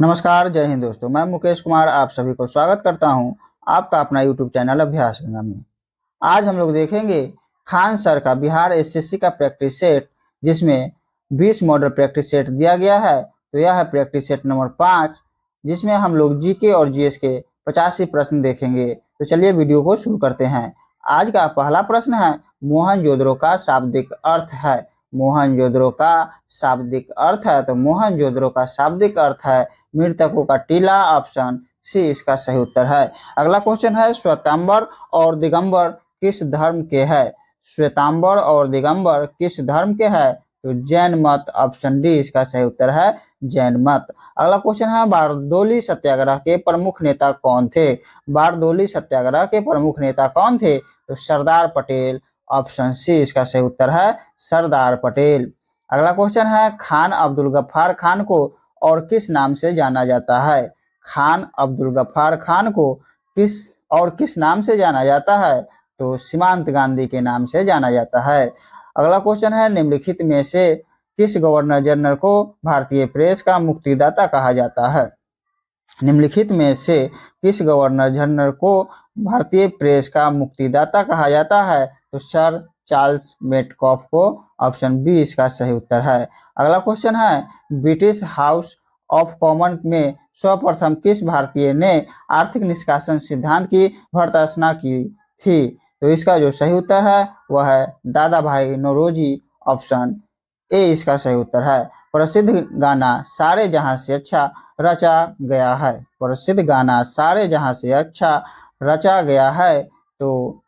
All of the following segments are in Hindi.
नमस्कार, जय हिंद दोस्तों। मैं मुकेश कुमार आप सभी को स्वागत करता हूं आपका अपना यूट्यूब चैनल अभ्यास गंगा में। आज हम लोग देखेंगे खान सर का बिहार एसएससी का प्रैक्टिस सेट, जिसमें 20 मॉडल प्रैक्टिस सेट दिया गया है। तो यह है प्रैक्टिस सेट नंबर 5, जिसमें हम लोग जीके और जीएस के 85 प्रश्न देखेंगे। तो चलिए वीडियो को शुरू करते हैं। आज का पहला प्रश्न है, मोहनजोदड़ो का शाब्दिक अर्थ है। मोहनजोदड़ो का शाब्दिक अर्थ है, तो मोहनजोदड़ो का शाब्दिक अर्थ है मृतकों का टीला। ऑप्शन सी इसका सही उत्तर है। अगला क्वेश्चन है, श्वेतांबर और दिगंबर किस धर्म के है। श्वेतांबर और दिगंबर किस धर्म के है, तो जैन मत। ऑप्शन डी इसका सही उत्तर है, जैन मत। अगला क्वेश्चन है, बारदोली सत्याग्रह के प्रमुख नेता कौन थे। बारदोली सत्याग्रह के प्रमुख नेता कौन थे, तो सरदार पटेल। ऑप्शन सी इसका सही उत्तर है, सरदार पटेल। अगला क्वेश्चन है, खान अब्दुल गफ्फार खान को और किस नाम से जाना जाता है। खान अब्दुल गफ्फार खान को किस नाम से जाना जाता है, तो सीमांत गांधी के नाम से जाना जाता है। अगला क्वेश्चन है, निम्नलिखित में से किस गवर्नर जनरल को भारतीय प्रेस का मुक्तिदाता कहा जाता है। निम्नलिखित में से किस गवर्नर जनरल को भारतीय प्रेस का मुक्तिदाता कहा जाता है, तो सर चार्ल्स मेटकॉफ को। ऑप्शन बी इसका सही उत्तर है। अगला क्वेश्चन है, ब्रिटिश हाउस ऑफ कॉमन में सर्वप्रथम किस भारतीय ने आर्थिक निष्कासन सिद्धांत की भर्त्सना की थी, तो इसका जो सही उत्तर है वह है दादा भाई नौरोजी। ऑप्शन ए इसका सही उत्तर है। प्रसिद्ध गाना सारे जहां से अच्छा रचा गया है। प्रसिद्ध गाना सारे जहां से अच्छा रचा गया है, तो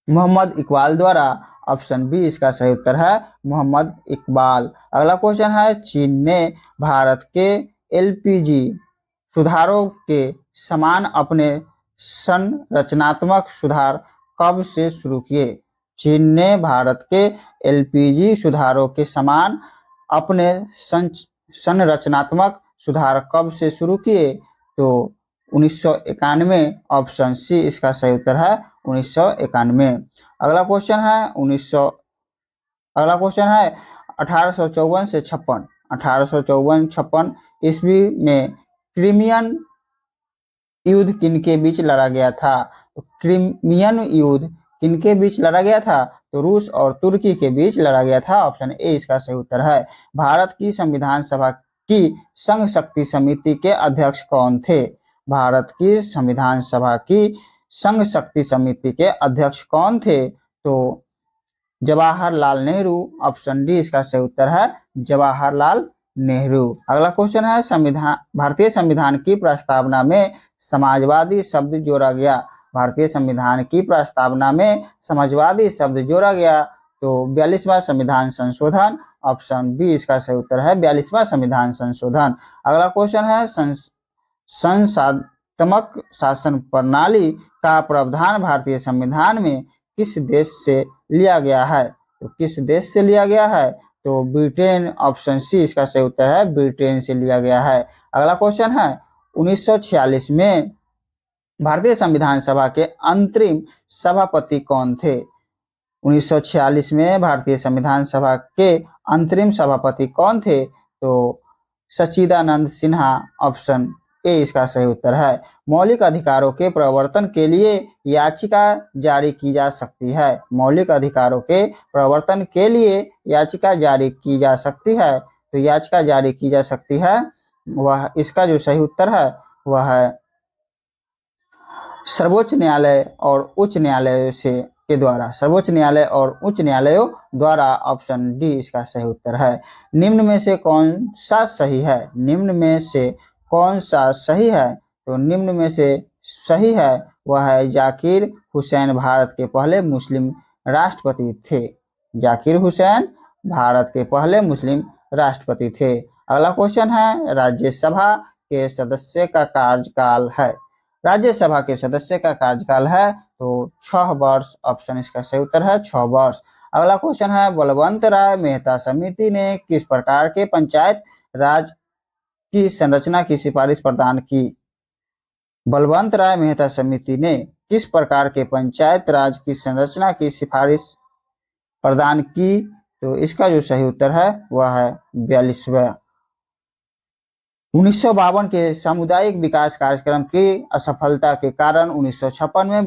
मोहम्मद इकबाल द्वारा। ऑप्शन बी इसका सही उत्तर है, मोहम्मद इकबाल। अगला क्वेश्चन है, चीन ने भारत के एलपीजी सुधारों के समान अपने संरचनात्मक सुधार कब से शुरू किए। चीन ने भारत के एलपीजी सुधारों के समान अपने संरचनात्मक सुधार कब से शुरू किए, तो 1991। ऑप्शन सी इसका सही उत्तर है, 1991। अगला क्वेश्चन है 1900 अगला क्वेश्चन है 1854 से 56 1854-56 ईस्वी में क्रीमियन युद्ध किनके बीच लड़ा गया था। तो क्रीमियन युद्ध किनके बीच लड़ा गया था, तो रूस और तुर्की के बीच लड़ा गया था। ऑप्शन ए इसका सही उत्तर है। भारत की संविधान सभा की संघ शक्ति समिति के अध्यक्ष कौन थे। भारत की संविधान सभा की संघ शक्ति समिति के अध्यक्ष कौन थे, तो जवाहरलाल नेहरू। ऑप्शन डी इसका सही उत्तर है, जवाहरलाल नेहरू। अगला क्वेश्चन है, भारतीय संविधान की प्रस्तावना में समाजवादी शब्द जोड़ा गया। भारतीय संविधान की प्रस्तावना में समाजवादी शब्द जोड़ा गया, तो 42वां संविधान संशोधन। ऑप्शन बी इसका सही उत्तर है, 42वां संविधान संशोधन। अगला क्वेश्चन है, संसदात्मक शासन प्रणाली का प्रावधान भारतीय संविधान में किस देश से लिया गया है, तो किस देश से लिया गया है, तो ब्रिटेन। ऑप्शन सी इसका सही उत्तर है, ब्रिटेन से लिया गया है। अगला क्वेश्चन है, 1946 में भारतीय संविधान सभा के अंतरिम सभापति कौन थे। 1946 में भारतीय संविधान सभा के अंतरिम सभापति कौन थे, तो सच्चिदानंद सिन्हा। ऑप्शन ए इसका सही उत्तर है। मौलिक अधिकारों के प्रवर्तन के लिए याचिका जारी की जा सकती है। मौलिक अधिकारों के प्रवर्तन के लिए याचिका जारी की जा सकती है, तो याचिका जारी की जा सकती है वह इसका जो सही उत्तर है वह है सर्वोच्च न्यायालय और उच्च न्यायालय के द्वारा। सर्वोच्च न्यायालय और उच्च न्यायालयों द्वारा। ऑप्शन डी इसका सही उत्तर है। निम्न में से कौन सा सही है। निम्न में से कौन सा सही है, तो निम्न में से सही है वह है जाकिर हुसैन भारत के पहले मुस्लिम राष्ट्रपति थे। जाकिर हुसैन भारत के पहले मुस्लिम राष्ट्रपति थे। अगला क्वेश्चन है, राज्यसभा के सदस्य का कार्यकाल है। राज्यसभा के सदस्य का कार्यकाल है, तो 6 वर्ष। ऑप्शन इसका सही उत्तर है, 6 वर्ष। अगला क्वेश्चन है, बलवंत राय मेहता समिति ने किस प्रकार के पंचायत राज की संरचना की सिफारिश प्रदान की। बलवंत राय मेहता समिति ने किस प्रकार के पंचायत राज की संरचना की सिफारिश प्रदान की, तो इसका जो सही उत्तर है वह है 42वां। 1952 के सामुदायिक विकास कार्यक्रम की असफलता के कारण 1956 में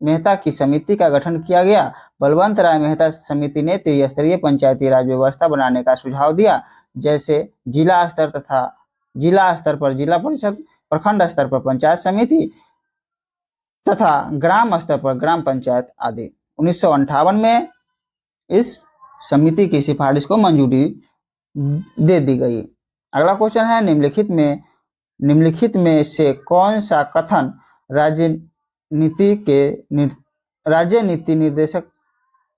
मेहता की समिति का गठन किया गया। बलवंत राय मेहता समिति ने त्रिस्तरीय पंचायती राज व्यवस्था बनाने का सुझाव दिया, जैसे जिला स्तर पर जिला परिषद, प्रखंड स्तर पर पंचायत समिति तथा ग्राम स्तर पर ग्राम पंचायत आदि। 1958 में इस समिति की सिफारिश को मंजूरी दे दी गई। अगला क्वेश्चन है, निम्नलिखित में से कौन सा कथन राज्य नीति निर्देशक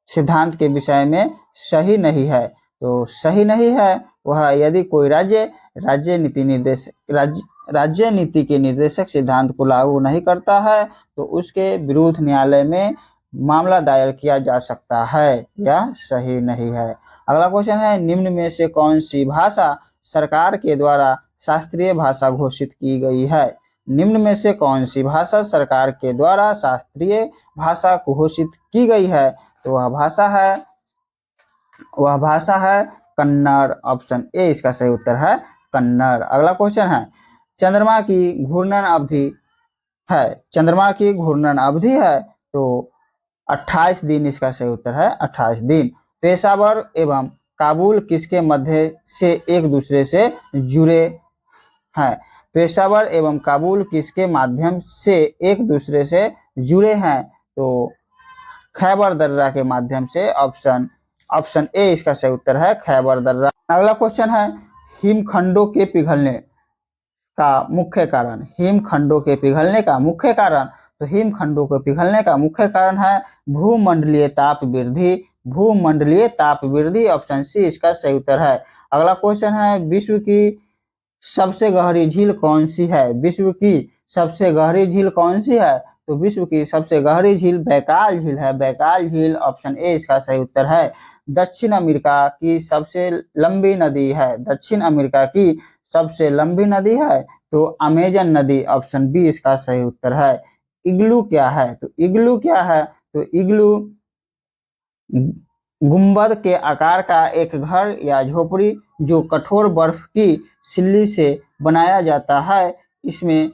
सिद्धांत के विषय में सही नहीं है? तो सही नहीं है वह यदि कोई राज्य नीति के निर्देशक सिद्धांत को लागू नहीं करता है तो उसके विरुद्ध न्यायालय में मामला दायर किया जा सकता है। यह सही नहीं है। अगला क्वेश्चन है, निम्न में से कौन सी भाषा सरकार के द्वारा शास्त्रीय भाषा घोषित की गई है? निम्न में से कौन सी भाषा सरकार के द्वारा शास्त्रीय भाषा घोषित की गई है? तो वह भाषा है कन्नड़। ऑप्शन ए इसका सही उत्तर है कन्नड़। अगला क्वेश्चन है, चंद्रमा की घूर्णन अवधि है तो 28 दिन इसका सही उत्तर है 28 दिन। पेशावर एवं काबुल किसके मध्य से एक दूसरे से जुड़े हैं? पेशावर एवं काबुल किसके माध्यम से एक दूसरे से जुड़े हैं? तो खैबर दर्रा के माध्यम से। ऑप्शन ए इसका सही उत्तर है खैबर दर्रा। अगला क्वेश्चन है, हिमखंडों के पिघलने का मुख्य कारण। हिमखंडों के पिघलने का मुख्य कारण है भूमंडलीय ताप वृद्धि। ऑप्शन सी इसका सही उत्तर है। अगला क्वेश्चन है, विश्व की सबसे गहरी झील कौन सी है? विश्व की सबसे गहरी झील कौन सी है? तो विश्व की सबसे गहरी झील बैकाल झील है, बैकाल झील। ऑप्शन ए इसका सही उत्तर है। दक्षिण अमेरिका की सबसे लंबी नदी है तो अमेजन नदी। ऑप्शन बी इसका सही उत्तर है। इग्लू क्या है? तो इग्लू गुंबद के आकार का एक घर या झोपड़ी जो कठोर बर्फ की सिल्ली से बनाया जाता है। इसमें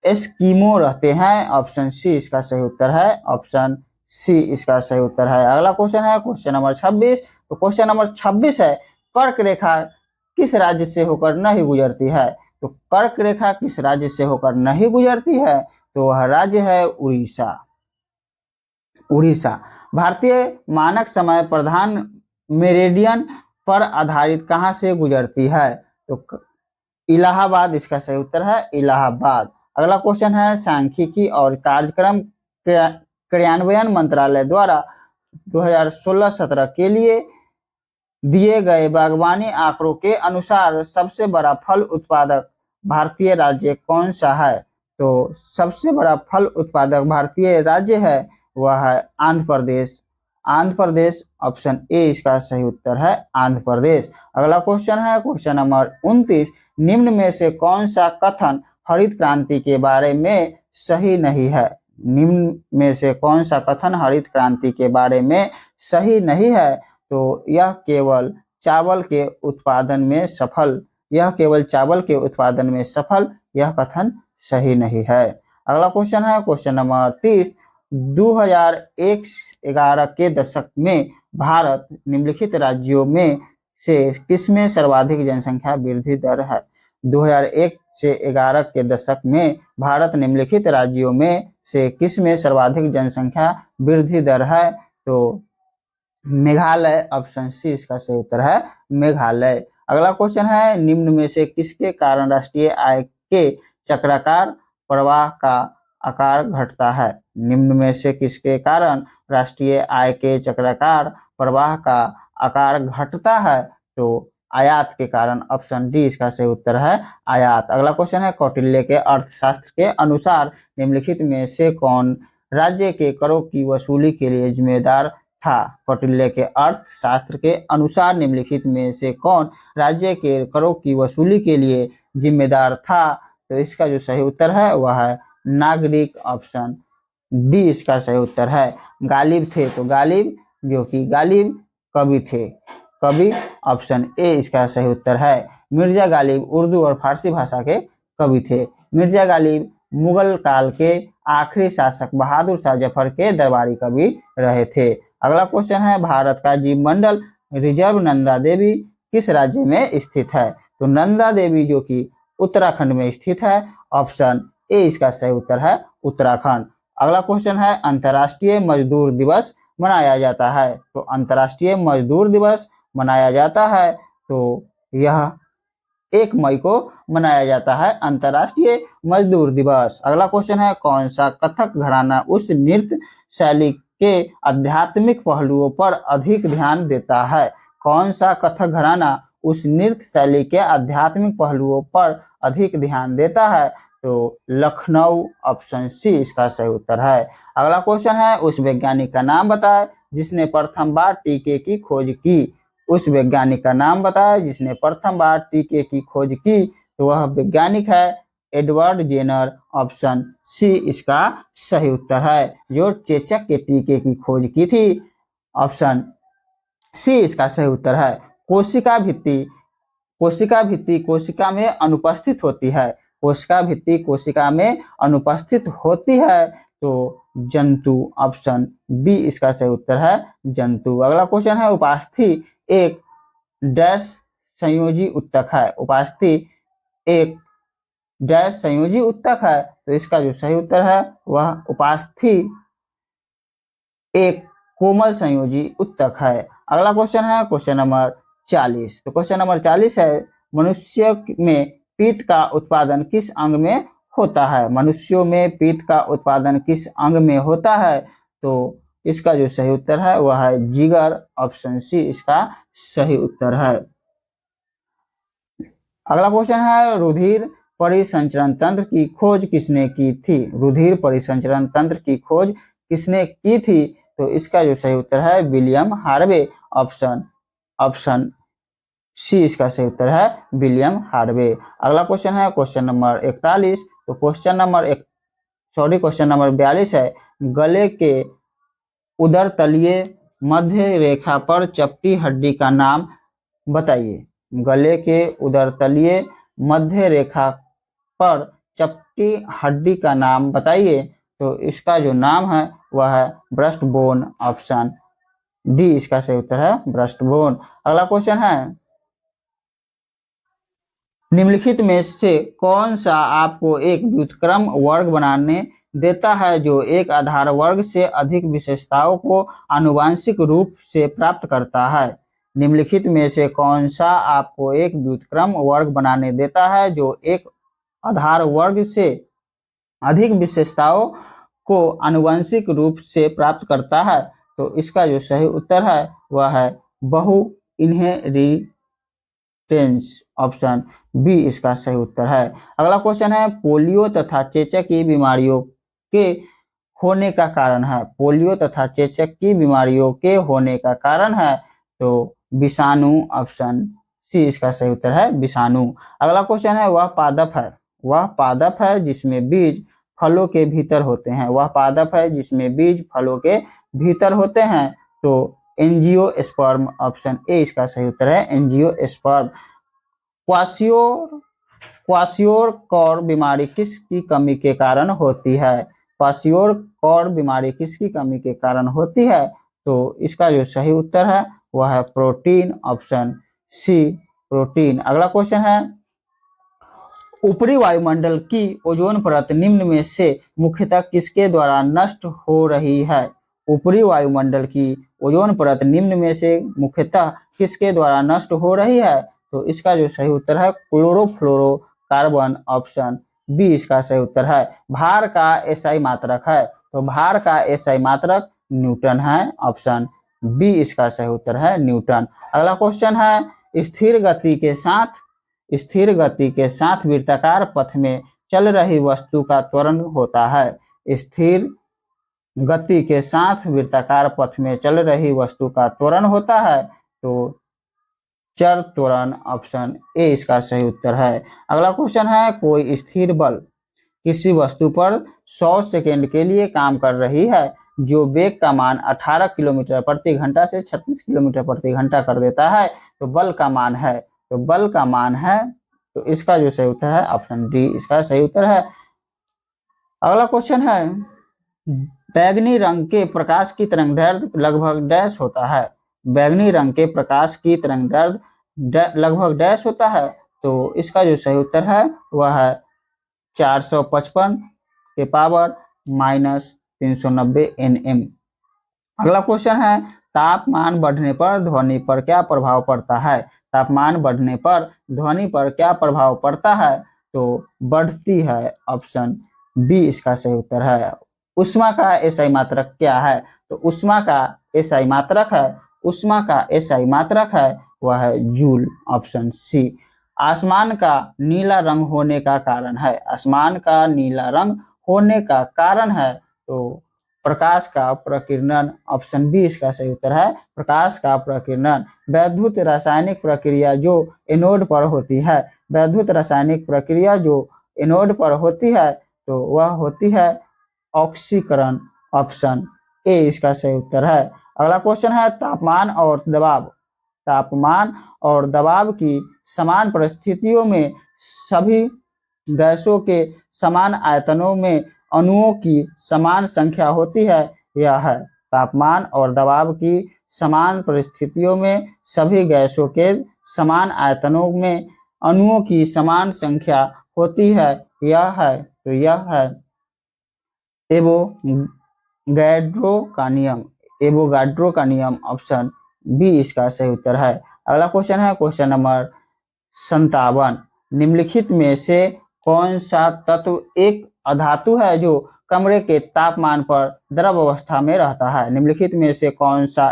एस्किमो रहते हैं। ऑप्शन सी इसका सही उत्तर है। ऑप्शन सी इसका सही उत्तर है। अगला क्वेश्चन है क्वेश्चन नंबर 26। तो क्वेश्चन नंबर 26 है, कर्क रेखा किस राज्य से होकर नहीं गुजरती है? तो कर्क रेखा किस राज्य से होकर नहीं गुजरती है? तो वह राज्य है उड़ीसा। भारतीय मानक समय प्रधान मेरिडियन पर आधारित कहाँ से गुजरती है? तो इलाहाबाद इसका सही उत्तर है इलाहाबाद। अगला क्वेश्चन है, सांख्यिकी और कार्यक्रम क्रियान्वयन मंत्रालय द्वारा 2016-17 के लिए दिए गए बागवानी आंकड़ों के अनुसार सबसे बड़ा फल उत्पादक भारतीय राज्य कौन सा है? तो सबसे बड़ा फल उत्पादक भारतीय राज्य है वह है आंध्र प्रदेश। ऑप्शन ए इसका सही उत्तर है आंध्र प्रदेश। अगला क्वेश्चन है क्वेश्चन नंबर 29। निम्न में से कौन सा कथन हरित क्रांति के बारे में सही नहीं है? निम्न में से कौन सा कथन हरित क्रांति के बारे में सही नहीं है? तो यह केवल चावल के उत्पादन में सफल यह कथन सही नहीं है। अगला क्वेश्चन है क्वेश्चन नंबर 30। 2001-11 के दशक में भारत निम्नलिखित राज्यों में से किसमें सर्वाधिक जनसंख्या वृद्धि दर है? 2001 से 11 के दशक में भारत निम्नलिखित राज्यों में से किसमें सर्वाधिक जनसंख्या वृद्धि दर है? तो मेघालय। ऑप्शन सी इसका सही उत्तर है मेघालय। अगला क्वेश्चन है, निम्न में से किसके कारण राष्ट्रीय आय के चक्राकार प्रवाह का आकार घटता है? निम्न में से किसके कारण राष्ट्रीय आय के चक्राकार प्रवाह का आकार घटता है? तो आयात के कारण। ऑप्शन डी इसका सही उत्तर है आयात। अगला क्वेश्चन है, कौटिल्य के अर्थशास्त्र के अनुसार निम्नलिखित में से कौन राज्य के करों की वसूली के लिए जिम्मेदार था? कौटिल्य के अर्थशास्त्र के अनुसार निम्नलिखित में से कौन राज्य के करों की वसूली के लिए जिम्मेदार था? तो इसका जो सही उत्तर है वह है नागरिक। ऑप्शन डी इसका सही उत्तर है गालिब थे। तो गालिब जो कि गालिब कवि थे। कवि? ऑप्शन ए इसका सही उत्तर है। मिर्जा गालिब उर्दू और फारसी भाषा के कवि थे। मिर्जा गालिब मुगल काल के आखिरी शासक बहादुर शाह जफर के दरबारी कवि रहे थे। अगला क्वेश्चन है, भारत का जीव मंडल रिजर्व नंदा देवी किस राज्य में स्थित है? तो नंदा देवी जो कि उत्तराखंड में स्थित है। ऑप्शन ए इसका सही उत्तर है, उत्तराखंड। अगला क्वेश्चन है, अंतर्राष्ट्रीय मजदूर दिवस मनाया जाता है। तो अंतर्राष्ट्रीय मजदूर दिवस मनाया जाता है तो यह 1 मई को मनाया जाता है अंतर्राष्ट्रीय मजदूर दिवस। अगला क्वेश्चन है, कौन सा कथक घराना उस नृत्य शैली के आध्यात्मिक पहलुओं पर अधिक ध्यान देता है? कौन सा कथक घराना उस नृत्य शैली के आध्यात्मिक पहलुओं पर अधिक ध्यान देता है? तो लखनऊ, ऑप्शन सी इसका सही उत्तर है। अगला क्वेश्चन है, उस वैज्ञानिक का नाम बताएं जिसने प्रथम बार टीके की खोज की। उस वैज्ञानिक का नाम बताएं जिसने प्रथम बार टीके की खोज की। तो वह वैज्ञानिक है एडवर्ड जेनर, ऑप्शन सी इसका सही उत्तर है, जो चेचक के टीके की खोज की थी। ऑप्शन सी इसका सही उत्तर है। कोशिका भित्ति कोशिका में अनुपस्थित होती है। कोशिका भित्ति कोशिका में अनुपस्थित होती है तो जंतु, ऑप्शन बी इसका सही उत्तर है, जंतु। अगला क्वेश्चन है, उपास्थि एक डैश संयोजी उत्तक है। उपास्थि एक डैश संयोजी उत्तक है तो इसका जो सही उत्तर है वह उपास्थि एक कोमल संयोजी उत्तक है। अगला क्वेश्चन है क्वेश्चन नंबर 40। तो क्वेश्चन नंबर 40 है, मनुष्य में पीत का उत्पादन किस अंग में होता है? मनुष्यों में पीत का उत्पादन किस अंग में होता है? तो इसका जो सही उत्तर है वह है जिगर, ऑप्शन सी इसका सही उत्तर है। अगला क्वेश्चन है, रुधिर परिसंचरण तंत्र की खोज किसने की थी? रुधिर परिसंचरण तंत्र की खोज किसने की थी? तो इसका जो सही उत्तर है विलियम हार्वे, ऑप्शन सी इसका सही उत्तर है विलियम हार्वे। अगला क्वेश्चन है क्वेश्चन नंबर 41। तो क्वेश्चन नंबर 42 है, गले के उदर तलीय मध्य रेखा पर चपटी हड्डी का नाम बताइए। गले के उदर तलीय मध्य रेखा पर चपटी हड्डी का नाम बताइए। तो इसका जो नाम है वह है ब्रेस्ट बोन, ऑप्शन डी इसका सही उत्तर है ब्रेस्ट बोन। अगला क्वेश्चन है, निम्नलिखित में से कौन सा आपको एक व्युत्क्रम वर्ग बनाने देता है जो एक आधार वर्ग से अधिक विशेषताओं को आनुवंशिक रूप से प्राप्त करता है? निम्नलिखित में से कौन सा आपको एक व्युत्क्रम वर्ग बनाने देता है जो एक आधार वर्ग से अधिक विशेषताओं को आनुवंशिक रूप से प्राप्त करता है? तो इसका जो सही उत्तर है वह है बहु इनहेरिटेंस, ऑप्शन बी इसका सही उत्तर है। अगला क्वेश्चन है, पोलियो तथा चेचक की बीमारियों के होने का कारण है। पोलियो तथा चेचक की बीमारियों के होने का कारण है तो विषाणु, ऑप्शन सी इसका सही उत्तर है विषाणु। अगला क्वेश्चन है, वह पादप है जिसमें बीज फलों के भीतर होते हैं। वह पादप है जिसमें बीज फलों के भीतर होते हैं तो एंजियोस्पर्म, ऑप्शन ए इसका सही उत्तर है एंजियोस्पर्म। क्वासियोर बीमारी किसकी कमी के कारण होती है? क्वासियोर बीमारी किसकी कमी के कारण होती है? तो इसका जो सही उत्तर है वह है प्रोटीन, ऑप्शन सी प्रोटीन। अगला क्वेश्चन है, ऊपरी वायुमंडल की ओजोन परत निम्न में से मुख्यतः किसके द्वारा नष्ट हो रही है? ऊपरी वायुमंडल की ओजोन परत निम्न में से मुख्यतः किसके द्वारा नष्ट हो रही है? तो इसका जो सही उत्तर है क्लोरोफ्लोरोकार्बन, ऑप्शन बी इसका सही उत्तर है। भार का एसआई मात्रक है तो भार का एसआई मात्रक न्यूटन है, ऑप्शन बी इसका सही उत्तर है न्यूटन। अगला क्वेश्चन है, स्थिर गति के साथ वृत्ताकार पथ में चल रही वस्तु का त्वरण होता है। स्थिर गति के साथ वृत्ताकार पथ में चल रही वस्तु का त्वरण होता है तो चर त्वरण, ऑप्शन ए इसका सही उत्तर है। अगला क्वेश्चन है, कोई स्थिर बल किसी वस्तु पर 100 सेकेंड के लिए काम कर रही है जो वेग का मान 18 किलोमीटर प्रति घंटा से 36 किलोमीटर प्रति घंटा कर देता है, तो बल का मान है, तो बल का मान है, तो इसका जो सही उत्तर है ऑप्शन डी इसका सही उत्तर है। अगला क्वेश्चन है, बैंगनी रंग के प्रकाश की तरंगदैर्घ्य लगभग डैश होता है। बैंगनी रंग के प्रकाश की तरंगदैर्घ्य लगभग डैश होता है, तो इसका जो सही उत्तर है वह है 455 के पावर -390 nm। अगला क्वेश्चन है, तापमान बढ़ने पर ध्वनि पर क्या प्रभाव पड़ता है। तापमान बढ़ने पर ध्वनि पर क्या प्रभाव पड़ता है, तो बढ़ती है, ऑप्शन बी इसका सही उत्तर है। ऊष्मा का एसआई मात्रक क्या है, तो ऊष्मा का एसआई मात्रक है, ऊष्मा का एसआई मात्रक है वह है जूल, ऑप्शन सी। आसमान का नीला रंग होने का कारण है, आसमान का नीला रंग होने का कारण है, तो प्रकाश का प्रकीर्णन, ऑप्शन बी इसका सही उत्तर है, प्रकाश का प्रकीर्णन। वैद्युत रासायनिक प्रक्रिया जो एनोड पर होती है, वैद्युत रासायनिक प्रक्रिया जो एनोड पर होती है, तो वह होती है ऑक्सीकरण, ऑप्शन ए इसका सही उत्तर है। अगला क्वेश्चन है, तापमान और दबाव। तापमान और दबाव की समान परिस्थितियों में सभी गैसों के समान आयतनों में अणुओं की समान संख्या होती है, यह है। तापमान और दबाव की समान परिस्थितियों में सभी गैसों के समान आयतनों में अणुओं की समान संख्या होती है, यह है, तो यह है एवोगैड्रो का नियम, एवोगाड्रो का नियम, ऑप्शन बी इसका सही उत्तर है। अगला क्वेश्चन है क्वेश्चन नंबर 57, निम्नलिखित में से कौन सा तत्व एक अधातु है जो कमरे के तापमान पर द्रव अवस्था में रहता है। निम्नलिखित में से कौन सा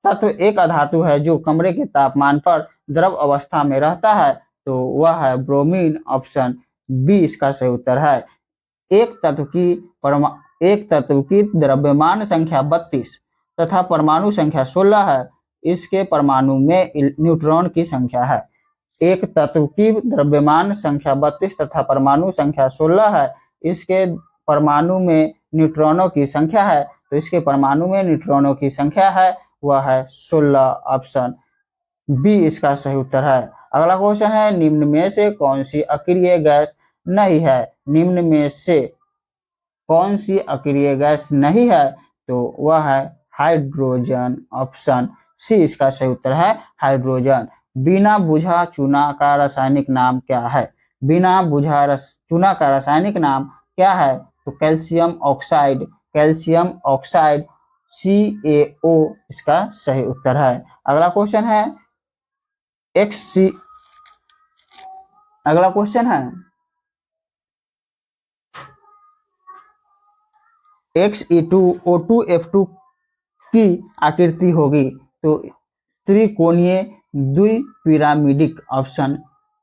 तत्व एक अधातु है जो कमरे के तापमान पर द्रव अवस्था में रहता है, तो वह है ब्रोमीन, ऑप्शन बी इसका सही उत्तर है। एक तत्व की द्रव्यमान संख्या 32 तथा परमाणु संख्या 16 है, इसके परमाणु में न्यूट्रॉन की संख्या है। एक तत्व की द्रव्यमान संख्या 32 तथा परमाणु संख्या 16 है, इसके परमाणु में न्यूट्रॉनों की संख्या है, तो इसके परमाणु में न्यूट्रॉनों की संख्या है वह है 16, ऑप्शन बी इसका सही उत्तर है। अगला क्वेश्चन है, निम्न में से कौन सी अक्रिय गैस नहीं है। निम्न में से कौन सी अक्रिय गैस नहीं है, तो वह है हाइड्रोजन, ऑप्शन सी इसका सही उत्तर है, हाइड्रोजन। बिना बुझा चूना का रासायनिक नाम क्या है। बिना बुझा चूना का रासायनिक नाम क्या है, तो calcium oxide, calcium oxide, CaO इसका सही उत्तर है। अगला क्वेश्चन है अगला क्वेश्चन है Xe2O2F2 की आकृति होगी, तो त्रिकोणीय द्विपिरामिडिक, ऑप्शन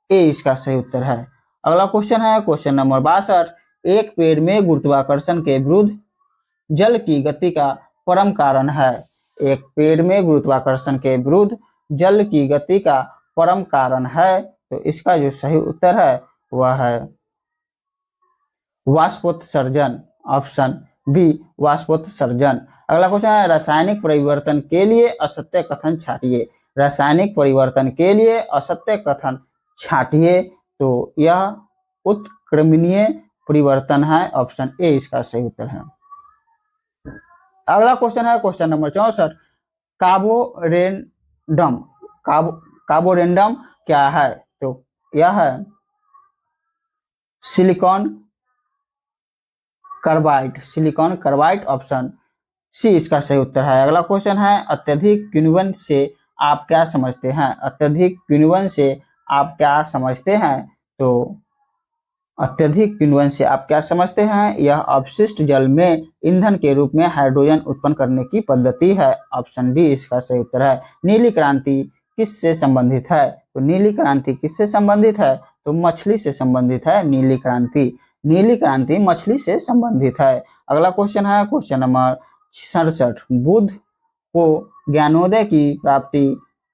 ए इसका सही उत्तर है। अगला क्वेश्चन है क्वेश्चन नंबर 62, एक पेड़ में गुरुत्वाकर्षण के विरुद्ध जल की गति का परम कारण है। एक पेड़ में गुरुत्वाकर्षण के विरुद्ध जल की गति का परम कारण है, तो इसका जो सही उत्तर है वह है वाष्पोत्सर्जन, ऑप्शन बी वाष्पोत्सर्जन। अगला क्वेश्चन है, रासायनिक परिवर्तन के लिए असत्य कथन छाटिए। रासायनिक परिवर्तन के लिए असत्य कथन छाटिए, तो यह उत्क्रमणीय परिवर्तन है, ऑप्शन ए इसका सही उत्तर है। अगला क्वेश्चन है क्वेश्चन नंबर 64, कार्बोरेंडम क्या है, तो यह है सिलिकॉन कार्बाइड, ऑप्शन सी इसका सही उत्तर है। अगला क्वेश्चन है, अत्यधिक किण्वन से आप क्या समझते हैं। अत्यधिक किण्वन से आप क्या समझते हैं, तो अत्यधिक किण्वन से आप क्या समझते हैं, यह अपशिष्ट जल में ईंधन के रूप में हाइड्रोजन उत्पन्न करने की पद्धति है, ऑप्शन डी इसका सही उत्तर है। नीली क्रांति किससे संबंधित है, तो नीली क्रांति किससे संबंधित है, तो मछली से संबंधित है। नीली क्रांति मछली से संबंधित है। अगला क्वेश्चन है क्वेश्चन नंबर 67, बुद्ध को ज्ञानोदय की प्राप्ति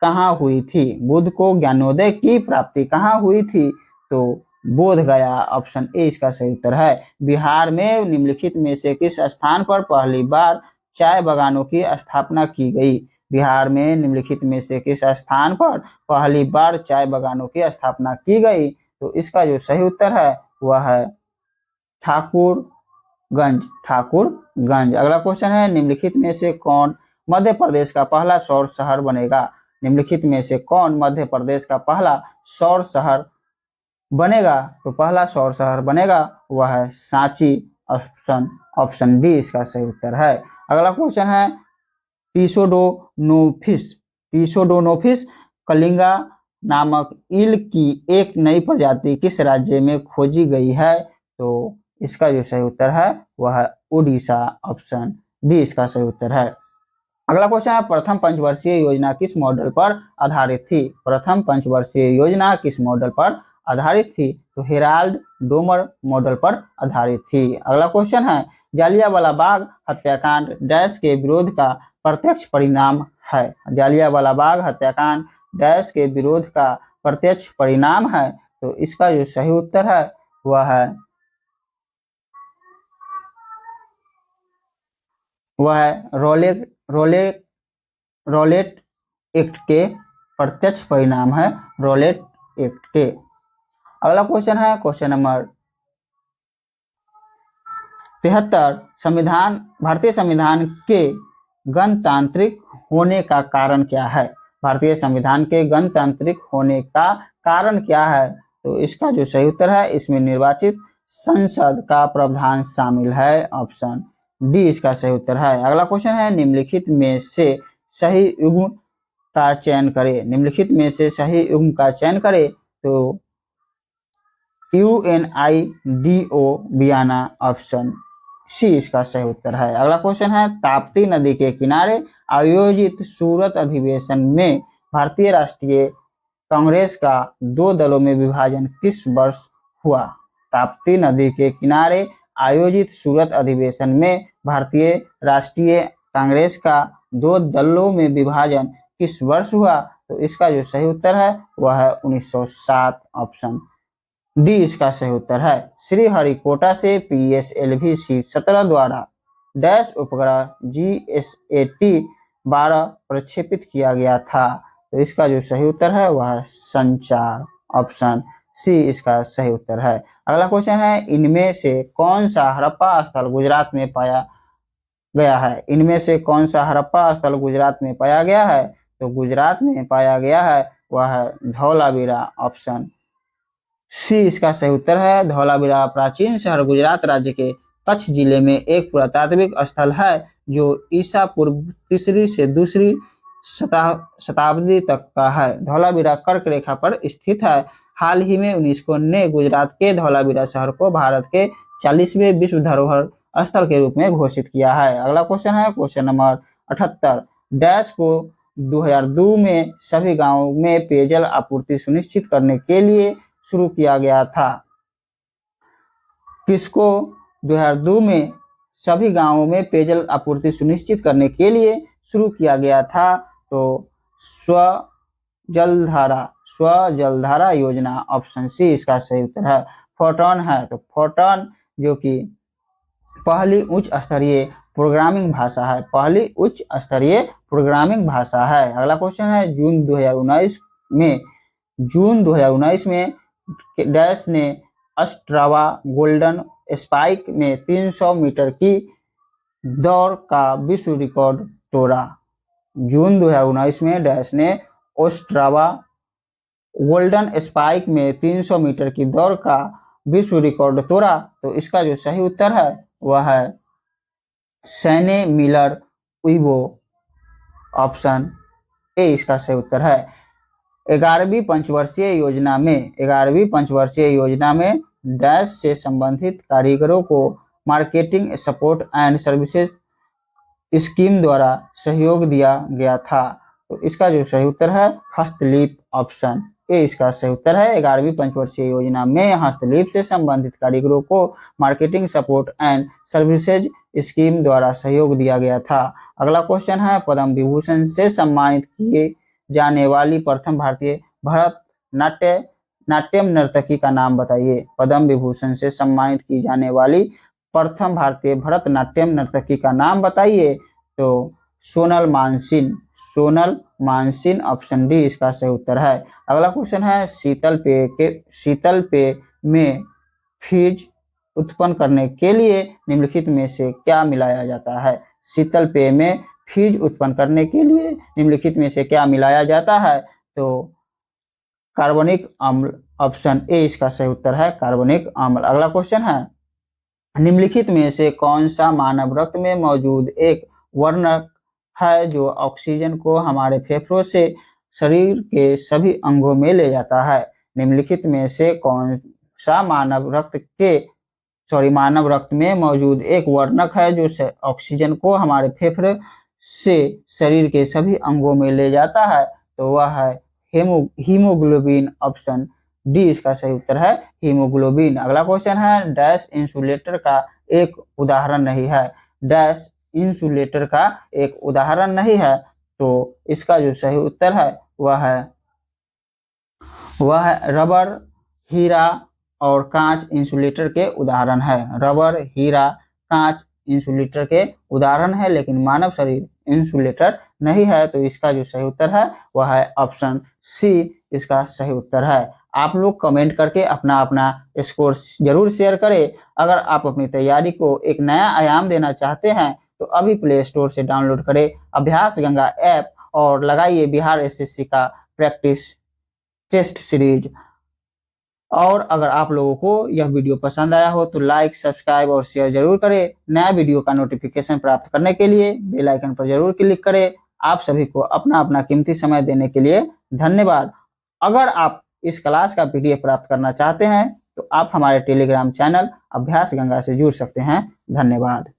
कहाँ हुई थी। बुद्ध को ज्ञानोदय की प्राप्ति कहाँ हुई थी, तो बोध गया। ऑप्शन ए इसका सही उत्तर है। बिहार में निम्नलिखित में से किस स्थान पर पहली बार चाय बागानों की स्थापना की गई? बिहार में निम्नलिखित में से किस स्थान पर पहली बार चाय बागानों की स्थापना की गई? तो इसका जो सही उत्तर है वह है ठाकुरगंज। अगला क्वेश्चन है, निम्नलिखित में से कौन मध्य प्रदेश का पहला सौर शहर बनेगा? निम्नलिखित में से कौन मध्य प्रदेश का पहला सौर शहर बनेगा? तो पहला सौर शहर बनेगा वह है सांची। ऑप्शन डी इसका सही उत्तर है। अगला क्वेश्चन है, पीसोडोनोफिस कलिंगा नामक ईल की एक नई प्रजाति किस राज्य में खोजी गई है? तो इसका जो सही उत्तर है वह है उड़ीसा। ऑप्शन डी इसका सही उत्तर है। अगला क्वेश्चन है, प्रथम पंचवर्षीय योजना किस मॉडल पर आधारित थी? प्रथम पंचवर्षीय योजना किस मॉडल पर आधारित थी? तो हेराल्ड डोमर मॉडल पर आधारित थी। अगला क्वेश्चन है, जालियांवाला बाग हत्याकांड डैश के विरोध का प्रत्यक्ष परिणाम है? जालियांवाला बाग हत्याकांड डैश के विरोध का प्रत्यक्ष परिणाम है? तो इसका जो सही उत्तर है वह है रॉलेट एक्ट के प्रत्यक्ष परिणाम है रॉलेट एक्ट के। अगला क्वेश्चन है क्वेश्चन नंबर 73, भारतीय संविधान के गणतांत्रिक होने का कारण क्या है? भारतीय संविधान के गणतांत्रिक होने का कारण क्या है? तो इसका जो सही उत्तर है इसमें निर्वाचित संसद का प्रावधान शामिल है। ऑप्शन डी इसका सही उत्तर है। अगला क्वेश्चन है, निम्नलिखित में से सही युग्म का चयन करें। निम्नलिखित में से सही युग्म का चयन करें। तो UNIDO बियाना। ऑप्शन सी इसका सही उत्तर है। अगला क्वेश्चन है, ताप्ती नदी के किनारे आयोजित सूरत अधिवेशन में भारतीय राष्ट्रीय कांग्रेस का 2 दलों में विभाजन किस वर्ष हुआ? ताप्ती नदी के किनारे आयोजित सूरत अधिवेशन में भारतीय राष्ट्रीय कांग्रेस का 2 दलों में विभाजन किस वर्ष हुआ? तो इसका जो सही उत्तर है वह है 1907। ऑप्शन डी इसका सही उत्तर है। श्रीहरिकोटा से PSLV-17 द्वारा डैश उपग्रह GSAT-12 प्रक्षेपित किया गया था। तो इसका जो सही उत्तर है वह है संचार। ऑप्शन सी इसका सही उत्तर है। अगला क्वेश्चन है, इनमें से कौन सा हड़प्पा स्थल गुजरात में पाया गया है? इनमें से कौन सा हड़प्पा स्थल गुजरात में पाया गया है? तो गुजरात में पाया गया है वह है धौलावीरा। ऑप्शन सी इसका सही उत्तर है। धौलावीरा प्राचीन शहर गुजरात राज्य के कच्छ जिले में एक पुरातात्विक स्थल है जो ईसा पूर्व 3री से 2री शताब्दी तक का है। धौलावीरा कर्क रेखा पर स्थित है। हाल ही में यूनेस्को ने गुजरात के धौलावीरा शहर को भारत के 40वें विश्व धरोहर स्थल के रूप में घोषित किया है। अगला क्वेश्चन है क्वेश्चन नंबर 78, डैश को 2002 में सभी गांवों में पेयजल आपूर्ति सुनिश्चित करने के लिए शुरू किया गया था? किसको 2002 में सभी गांवों में पेयजल आपूर्ति सुनिश्चित करने के लिए शुरू किया गया था? तो स्वजलधारा योजना। ऑप्शन सी इसका सही उत्तर है। फोर्ट्रॉन है, तो फोर्ट्रॉन जो कि पहली उच्च स्तरीय प्रोग्रामिंग भाषा है। पहली उच्च स्तरीय प्रोग्रामिंग भाषा है। अगला क्वेश्चन है, जून 2019 में डैश ने स्ट्रावा गोल्डन स्पाइक में 300 मीटर की दौड़ का विश्व रिकॉर्ड तोड़ा। जून 2019 में डैश ने ओस्ट्रावा गोल्डन स्पाइक में 300 मीटर की दौड़ का विश्व रिकॉर्ड तोड़ा। तो इसका जो सही उत्तर है वह है सैने मिलर उइबो। ऑप्शन ए इसका सही उत्तर है। 11वीं पंचवर्षीय योजना में डैश से संबंधित कारीगरों को marketing support and services scheme द्वारा सहयोग दिया गया था। तो इसका जो सही उत्तर है हस्तलिप। ऑप्शन ए इसका सही उत्तर है। 11वीं पंचवर्षीय योजना में हस्तलिप से संबंधित कारीगरों को marketing support and services scheme द्वारा सहयोग दिया गया था। अगला क्वेश्चन है, पद्म विभूषण से सम्मानित किए जाने वाली प्रथम भारतीय भरतनाट्य नाट्यम नर्तकी का नाम बताइए। पद्म विभूषण से सम्मानित की जाने वाली प्रथम भारतीय भरतनाट्यम नर्तकी का नाम बताइए। तो सोनल मानसिंह, सोनल मानसिंह ऑप्शन डी इसका सही उत्तर है। अगला क्वेश्चन है शीतल पेय में फ्यूज उत्पन्न करने के लिए निम्नलिखित में से क्या मिलाया जाता है। शीतल पेय में फ्यूज उत्पन्न करने के लिए निम्नलिखित में से क्या मिलाया जाता है। तो कार्बनिक अम्ल, ऑप्शन ए इसका सही उत्तर है, कार्बनिक अम्ल। अगला क्वेश्चन है निम्नलिखित में से कौन सा मानव रक्त में मौजूद एक वर्णक है जो ऑक्सीजन को हमारे फेफड़ों से शरीर के सभी अंगों में ले जाता है। निम्नलिखित में से कौन सा मानव रक्त में मौजूद एक वर्णक है जो ऑक्सीजन को हमारे फेफड़े से शरीर के सभी अंगों में ले जाता है। तो वह है हीमोग्लोबिन, ऑप्शन डी इसका सही उत्तर है, हीमोग्लोबिन। अगला क्वेश्चन है डैश इंसुलेटर का एक उदाहरण नहीं है। डैश इंसुलेटर का एक उदाहरण नहीं है। तो इसका जो सही उत्तर है वह है रबर, हीरा और कांच इंसुलेटर के उदाहरण है। रबर, हीरा, कांच इंसुलेटर के उदाहरण है, लेकिन मानव शरीर इंसुलेटर नहीं है। तो इसका जो सही उत्तर है वह है ऑप्शन सी इसका सही उत्तर है। आप लोग कमेंट करके अपना अपना स्कोर जरूर शेयर करें। अगर आप अपनी तैयारी को एक नया आयाम देना चाहते हैं तो अभी प्ले स्टोर से डाउनलोड करें अभ्यास गंगा ऐप और लगाइए बिहार एसएससी का प्रैक्टिस टेस्ट सीरीज। और अगर आप लोगों को यह वीडियो पसंद आया हो तो लाइक, सब्सक्राइब और शेयर जरूर करें। नया वीडियो का नोटिफिकेशन प्राप्त करने के लिए बेल आइकन पर जरूर क्लिक करें। आप सभी को अपना अपना कीमती समय देने के लिए धन्यवाद। अगर आप इस क्लास का पीडीएफ प्राप्त करना चाहते हैं तो आप हमारे टेलीग्राम चैनल अभ्यास गंगा से जुड़ सकते हैं। धन्यवाद।